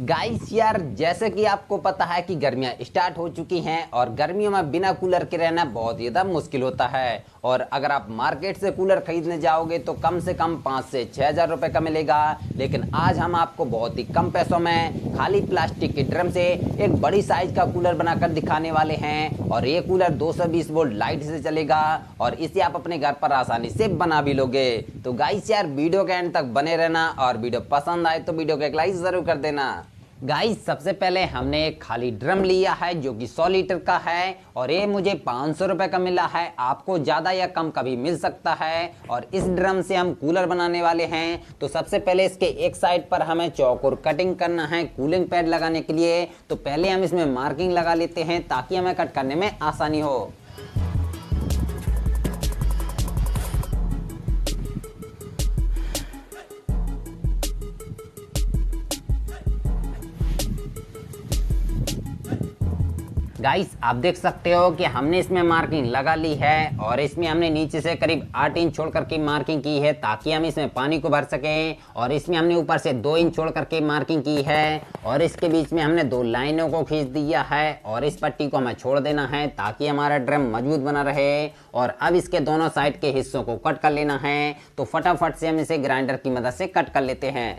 Guys यार, जैसे कि आपको पता है कि गर्मियां स्टार्ट हो चुकी हैं और गर्मियों में बिना कूलर के रहना बहुत ज़्यादा मुश्किल होता है। और अगर आप मार्केट से कूलर खरीदने जाओगे तो कम से कम 5 से 6 हज़ार रुपये का मिलेगा। लेकिन आज हम आपको बहुत ही कम पैसों में खाली प्लास्टिक के ड्रम से एक बड़ी साइज का कूलर बनाकर दिखाने वाले हैं। और ये कूलर 220 वोल्ट लाइट से चलेगा और इसे आप अपने घर पर आसानी से बना भी लोगे। तो गाइस यार, वीडियो के एंड तक बने रहना और वीडियो पसंद आए तो वीडियो को एक लाइक जरूर कर देना। गाइस, सबसे पहले हमने एक खाली ड्रम लिया है जो कि 100 लीटर का है और ये मुझे 500 रुपये का मिला है। आपको ज़्यादा या कम कभी मिल सकता है। और इस ड्रम से हम कूलर बनाने वाले हैं। तो सबसे पहले इसके एक साइड पर हमें चौकोर कटिंग करना है कूलिंग पैड लगाने के लिए। तो पहले हम इसमें मार्किंग लगा लेते हैं ताकि हमें कट करने में आसानी हो। गाइस, आप देख सकते हो कि हमने इसमें मार्किंग लगा ली है और इसमें हमने नीचे से करीब 8 इंच छोड़ करके मार्किंग की है ताकि हम इसमें पानी को भर सकें। और इसमें हमने ऊपर से 2 इंच छोड़ करके मार्किंग की है और इसके बीच में हमने 2 लाइनों को खींच दिया है और इस पट्टी को हमें छोड़ देना है ताकि हमारा ड्रम मजबूत बना रहे। और अब इसके दोनों साइड के हिस्सों को कट कर लेना है। तो फटाफट से हम इसे ग्राइंडर की मदद से कट कर लेते हैं।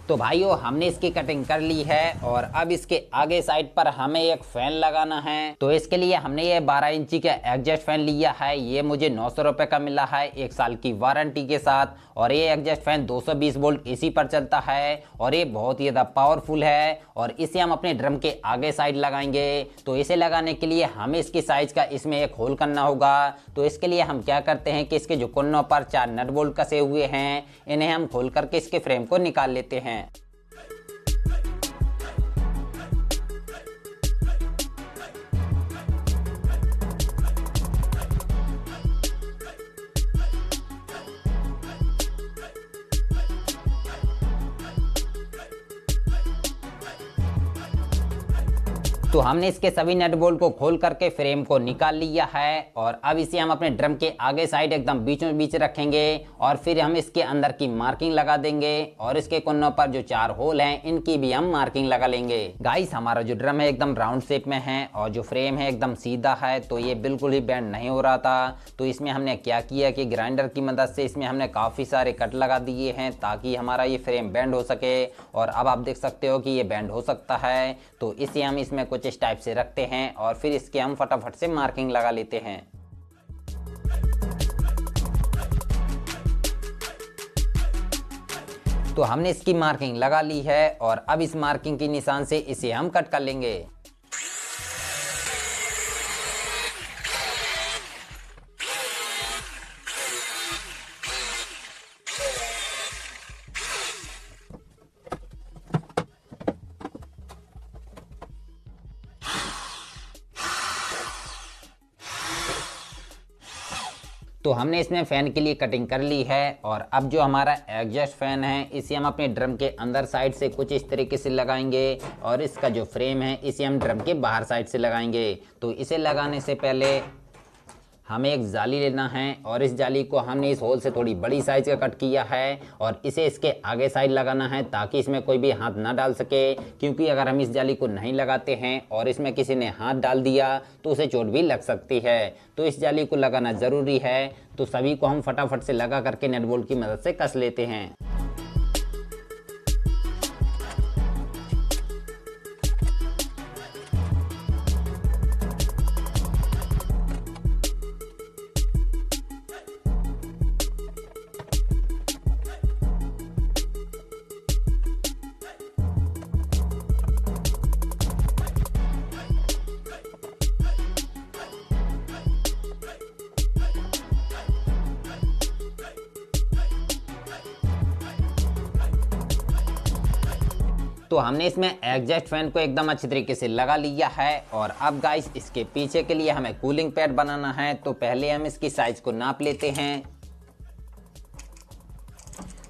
तो भाइयों, हमने इसकी कटिंग कर ली है और अब इसके आगे साइड पर हमें एक फैन लगाना है। तो इसके लिए हमने ये 12 इंची का एग्जॉस्ट फैन लिया है। ये मुझे 900 रुपये का मिला है 1 साल की वारंटी के साथ। और ये एग्जॉस्ट फैन 220 वोल्ट एसी पर चलता है और ये बहुत ही ज़्यादा पावरफुल है। और इसे हम अपने ड्रम के आगे साइड लगाएंगे। तो इसे लगाने के लिए हमें इसकी साइज का इसमें एक होल करना होगा। तो इसके लिए हम क्या करते हैं कि इसके जो कोनों पर 4 नट बोल्ट कसे हुए हैं, इन्हें हम खोल करके इसके फ्रेम को निकाल लेते हैं। तो हमने इसके सभी नट बोल्ट को खोल करके फ्रेम को निकाल लिया है और अब इसे हम अपने ड्रम के आगे साइड एकदम बीचों बीच रखेंगे और फिर हम इसके अंदर की मार्किंग लगा देंगे और इसके कोनों पर जो 4 होल हैं इनकी भी हम मार्किंग लगा लेंगे। गाइस, हमारा जो ड्रम है एकदम राउंड शेप में है और जो फ्रेम है एकदम सीधा है, तो ये बिल्कुल ही बेंड नहीं हो रहा था। तो इसमें हमने क्या किया कि ग्राइंडर की मदद से इसमें हमने काफ़ी सारे कट लगा दिए हैं ताकि हमारा ये फ्रेम बेंड हो सके। और अब आप देख सकते हो कि ये बेंड हो सकता है। तो इसे हम इसमें कुछ इस टाइप से रखते हैं और फिर इसके हम फटाफट से मार्किंग लगा लेते हैं। तो हमने इसकी मार्किंग लगा ली है और अब इस मार्किंग के निशान से इसे हम कट कर लेंगे। तो हमने इसमें फ़ैन के लिए कटिंग कर ली है और अब जो हमारा एग्जॉस्ट फैन है इसे हम अपने ड्रम के अंदर साइड से कुछ इस तरीके से लगाएंगे और इसका जो फ्रेम है इसे हम ड्रम के बाहर साइड से लगाएंगे। तो इसे लगाने से पहले हमें एक जाली लेना है और इस जाली को हमने इस होल से थोड़ी बड़ी साइज का कट किया है और इसे इसके आगे साइड लगाना है ताकि इसमें कोई भी हाथ ना डाल सके। क्योंकि अगर हम इस जाली को नहीं लगाते हैं और इसमें किसी ने हाथ डाल दिया तो उसे चोट भी लग सकती है। तो इस जाली को लगाना ज़रूरी है। तो सभी को हम फटाफट से लगा करके नट बोल्ट की मदद से कस लेते हैं। तो हमने इसमें एग्जॉस्ट फैन को एकदम अच्छी तरीके से लगा लिया है। और अब गाइस इसके पीछे के लिए हमें कूलिंग पैड बनाना है। तो पहले हम इसकी साइज को नाप लेते हैं।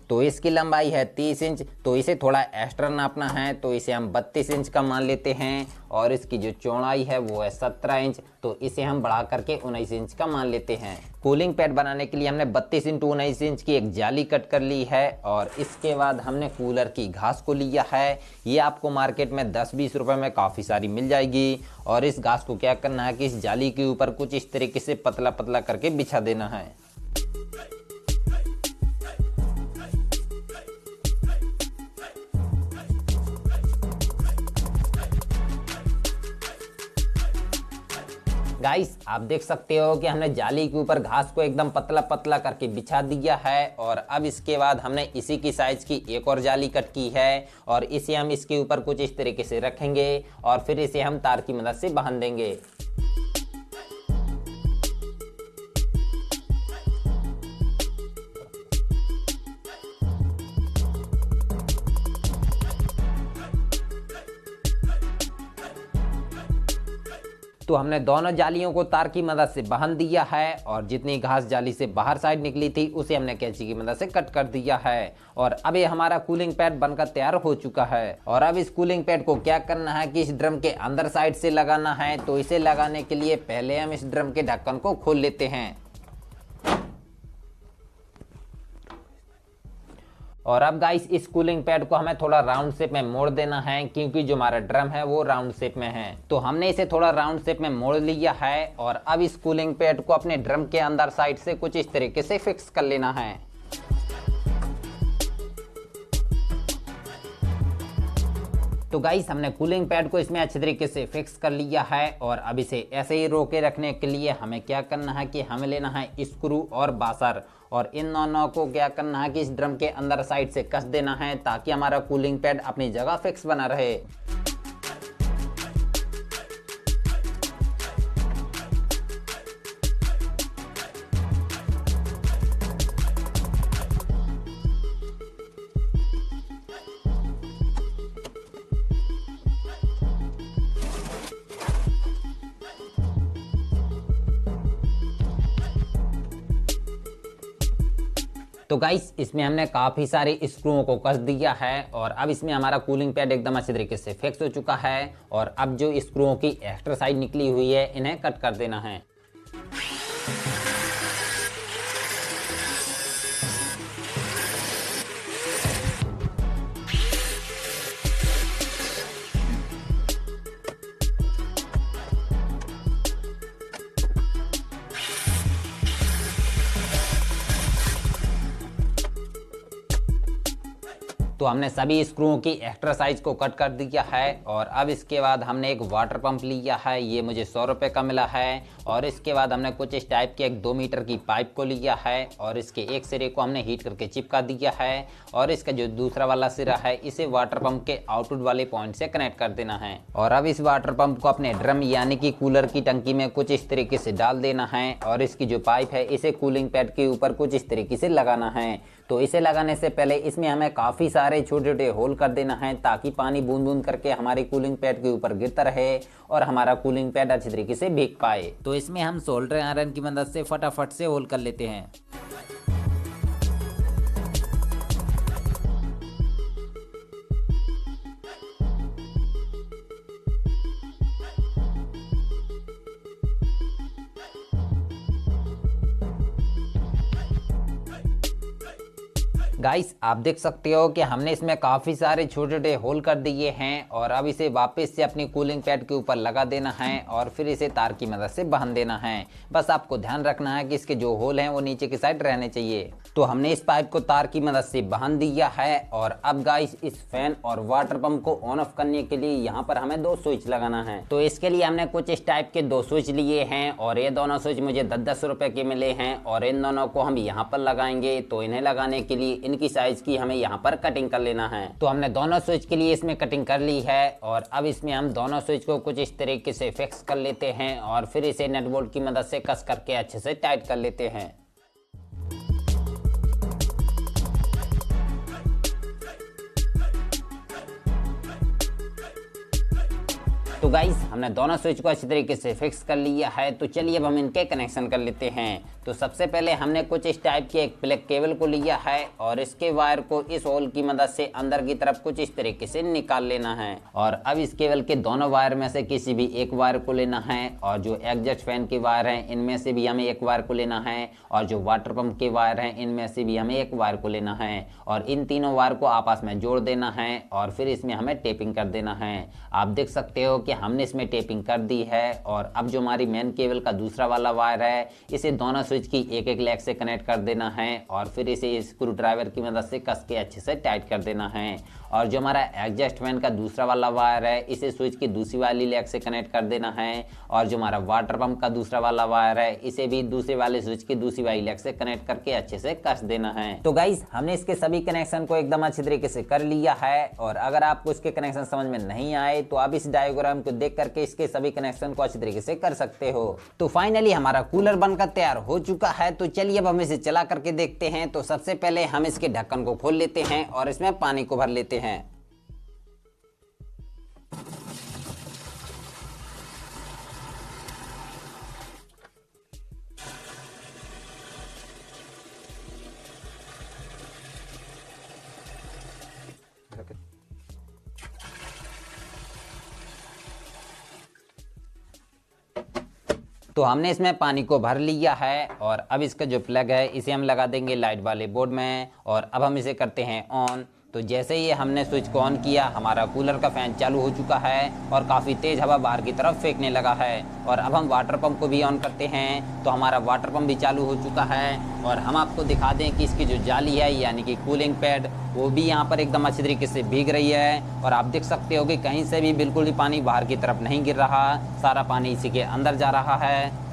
तो इसकी लंबाई है 30 इंच, तो इसे थोड़ा एक्स्ट्रा नापना है, तो इसे हम 32 इंच का मान लेते हैं। और इसकी जो चौड़ाई है वो है 17 इंच, तो इसे हम बढ़ा करके 19 इंच का मान लेते हैं। कूलिंग पैड बनाने के लिए हमने 32 इंटू 19 इंच की एक जाली कट कर ली है। और इसके बाद हमने कूलर की घास को लिया है। ये आपको मार्केट में 10-20 रुपए में काफ़ी सारी मिल जाएगी। और इस घास को क्या करना है कि इस जाली के ऊपर कुछ इस तरीके से पतला पतला करके बिछा देना है। गाइस आप देख सकते हो कि हमने जाली के ऊपर घास को एकदम पतला पतला करके बिछा दिया है। और अब इसके बाद हमने इसी की साइज की एक और जाली कट की है और इसे हम इसके ऊपर कुछ इस तरीके से रखेंगे और फिर इसे हम तार की मदद से बांध देंगे। तो हमने दोनों जालियों को तार की मदद से बांध दिया है और जितनी घास जाली से बाहर साइड निकली थी उसे हमने कैंची की मदद से कट कर दिया है। और अब ये हमारा कूलिंग पैड बनकर तैयार हो चुका है। और अब इस कूलिंग पैड को क्या करना है कि इस ड्रम के अंदर साइड से लगाना है। तो इसे लगाने के लिए पहले हम इस ड्रम के ढक्कन को खोल लेते हैं। और अब गाइस इस कूलिंग पैड को हमें थोड़ा राउंड शेप में मोड़ देना है, क्योंकि जो हमारा ड्रम है वो राउंड शेप में है। तो हमने इसे थोड़ा राउंड शेप में मोड़ लिया है। और अब इस कूलिंग पैड को अपने ड्रम के अंदर साइड से कुछ इस तरीके से फिक्स कर लेना है। तो गाइस हमने कूलिंग पैड को इसमें अच्छे तरीके से फिक्स कर लिया है। और अब इसे ऐसे ही रोके रखने के लिए हमें क्या करना है कि हमें लेना है स्क्रू और बासर। और इन दोनों को क्या करना है कि इस ड्रम के अंदर साइड से कस देना है, ताकि हमारा कूलिंग पैड अपनी जगह फिक्स बना रहे। तो गाइस इसमें हमने काफ़ी सारे स्क्रूओं को कस दिया है। और अब इसमें हमारा कूलिंग पैड एकदम अच्छे तरीके से फिक्स हो चुका है। और अब जो स्क्रूओं की एक्स्ट्रा साइड निकली हुई है इन्हें कट कर देना है। तो हमने सभी स्क्रूओं की एक्स्ट्रा साइज को कट कर दिया है। और अब इसके बाद हमने एक वाटर पंप लिया है, ये मुझे 100 रुपये का मिला है। और इसके बाद हमने कुछ इस टाइप की एक 2 मीटर की पाइप को लिया है और इसके एक सिरे को हमने हीट करके चिपका दिया है। और इसका जो दूसरा वाला सिरा है इसे वाटर पंप के आउटपुट वाले पॉइंट से कनेक्ट कर देना है। और अब इस वाटर पंप को अपने ड्रम यानी कि कूलर की टंकी में कुछ इस तरीके से डाल देना है। और इसकी जो पाइप है इसे कूलिंग पैड के ऊपर कुछ इस तरीके से लगाना है। तो इसे लगाने से पहले इसमें हमें काफ़ी सारे छोटे छोटे होल कर देना है, ताकि पानी बूंद बूंद करके हमारी कूलिंग पैड के ऊपर गिरता रहे और हमारा कूलिंग पैड अच्छी तरीके से भीग पाए। तो इसमें हम सोल्डर आयरन की मदद से फटाफट से होल कर लेते हैं। गाइस आप देख सकते हो कि हमने इसमें काफ़ी सारे छोटे छोटे होल कर दिए हैं। और अब इसे वापस से अपनी कूलिंग पैड के ऊपर लगा देना है और फिर इसे तार की मदद से बांध देना है। बस आपको ध्यान रखना है कि इसके जो होल हैं वो नीचे की साइड रहने चाहिए। तो हमने इस पाइप को तार की मदद से बांध दिया है। और अब गाइस इस फैन और वाटर पंप को ऑन ऑफ करने के लिए यहाँ पर हमें 2 स्विच लगाना है। तो इसके लिए हमने कुछ इस टाइप के 2 स्विच लिए हैं और ये दोनों स्विच मुझे 10-10 रुपए के मिले हैं। और इन दोनों को हम यहाँ पर लगाएंगे। तो इन्हें लगाने के लिए इनकी साइज की हमें यहाँ पर कटिंग कर लेना है। तो हमने दोनों स्विच के लिए इसमें कटिंग कर ली है। और अब इसमें हम दोनों स्विच को कुछ इस तरीके से फिक्स कर लेते हैं और फिर इसे नट बोल्ट की मदद से कस करके अच्छे से टाइट कर लेते हैं। तो गाइस हमने दोनों स्विच को अच्छी तरीके से फिक्स कर लिया है। तो चलिए अब हम इनके कनेक्शन कर लेते हैं। तो सबसे पहले हमने कुछ इस टाइप के एक प्लग केबल को लिया है और इसके वायर को इस होल की मदद से अंदर की तरफ कुछ इस तरीके से निकाल लेना है। और अब इस केबल के दोनों वायर में से किसी भी एक वायर को लेना है और जो एग्जॉस्ट फैन के वायर हैं इनमें से भी हमें एक वायर को लेना है और जो वाटर पंप के वायर हैं इनमें से भी हमें एक वायर को लेना है और इन तीनों वायर को आपस में जोड़ देना है और फिर इसमें हमें टेपिंग कर देना है। आप देख सकते हो कि हमने इसमें टेपिंग कर दी है। और अब जो हमारी मेन केबल का दूसरा वाला वायर है इसे दोनों स्विच की एक एक लेग से कनेक्ट कर देना है और फिर इसे स्क्रू ड्राइवर की मदद से कस के अच्छे से टाइट कर देना है। और जो हमारा एग्जॉस्ट फैन का दूसरा वाला वायर है इसे स्विच की दूसरी वाली लेग से कनेक्ट कर देना है और जो हमारा वाटर पंप का दूसरा वाला वायर है इसे भी दूसरे वाले स्विच की दूसरी वाली लेग से कनेक्ट करके अच्छे से कस देना है। तो गाइस हमने इसके सभी कनेक्शन को एकदम अच्छी तरीके से कर लिया है। और अगर आपको इसके कनेक्शन समझ में नहीं आए तो आप इस डायग्राम को देख करके इसके सभी कनेक्शन को अच्छी तरीके से कर सकते हो। तो फाइनली हमारा कूलर बनकर तैयार हो चुका है। तो चलिए अब हम इसे चला करके देखते हैं। तो सबसे पहले हम इसके ढक्कन को खोल लेते हैं और इसमें पानी को भर लेते हैं। तो हमने इसमें पानी को भर लिया है और अब इसका जो प्लग है इसे हम लगा देंगे लाइट वाले बोर्ड में और अब हम इसे करते हैं ऑन। तो जैसे ही हमने स्विच को ऑन किया हमारा कूलर का फैन चालू हो चुका है और काफ़ी तेज़ हवा बाहर की तरफ फेंकने लगा है। और अब हम वाटर पंप को भी ऑन करते हैं तो हमारा वाटर पंप भी चालू हो चुका है। और हम आपको दिखा दें कि इसकी जो जाली है यानी कि कूलिंग पैड वो भी यहाँ पर एकदम अच्छी तरीके से भीग रही है। और आप देख सकते हो कि कहीं से भी बिल्कुल भी पानी बाहर की तरफ नहीं गिर रहा, सारा पानी इसी के अंदर जा रहा है।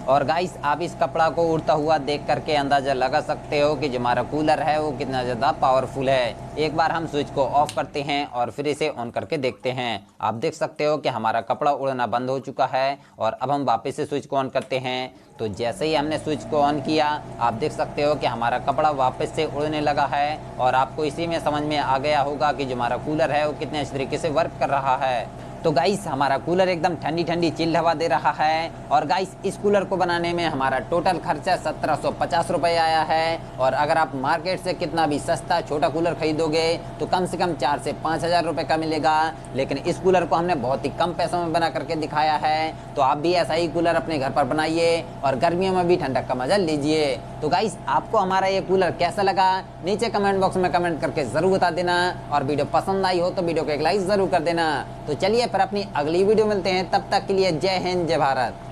और गाइस आप इस कपड़ा को उड़ता हुआ देख करके अंदाज़ा लगा सकते हो कि जो हमारा कूलर है वो कितना ज़्यादा पावरफुल है। एक बार हम स्विच को ऑफ करते हैं और फिर इसे ऑन करके देखते हैं। आप देख सकते हो कि हमारा कपड़ा उड़ना बंद हो चुका है। और अब हम वापस से स्विच को ऑन करते हैं। तो जैसे ही हमने स्विच को ऑन किया आप देख सकते हो कि हमारा कपड़ा वापस से उड़ने लगा है। और आपको इसी में समझ में आ गया होगा कि जो हमारा कूलर है वो कितने अच्छे तरीके से वर्क कर रहा है। तो गाइस हमारा कूलर एकदम ठंडी ठंडी चिल्ड हवा दे रहा है। और गाइस इस कूलर को बनाने में हमारा टोटल खर्चा 1750 रुपये आया है। और अगर आप मार्केट से कितना भी सस्ता छोटा कूलर खरीदोगे तो कम से कम 4 से 5 हज़ार रुपये का मिलेगा। लेकिन इस कूलर को हमने बहुत ही कम पैसों में बना करके दिखाया है। तो आप भी ऐसा ही कूलर अपने घर पर बनाइए और गर्मियों में भी ठंडक का मजा लीजिए। तो गाइस आपको हमारा ये कूलर कैसा लगा नीचे कमेंट बॉक्स में कमेंट करके ज़रूर बता देना। और वीडियो पसंद आई हो तो वीडियो को एक लाइक ज़रूर कर देना। तो चलिए फिर अपनी अगली वीडियो मिलते हैं, तब तक के लिए जय हिंद जय भारत।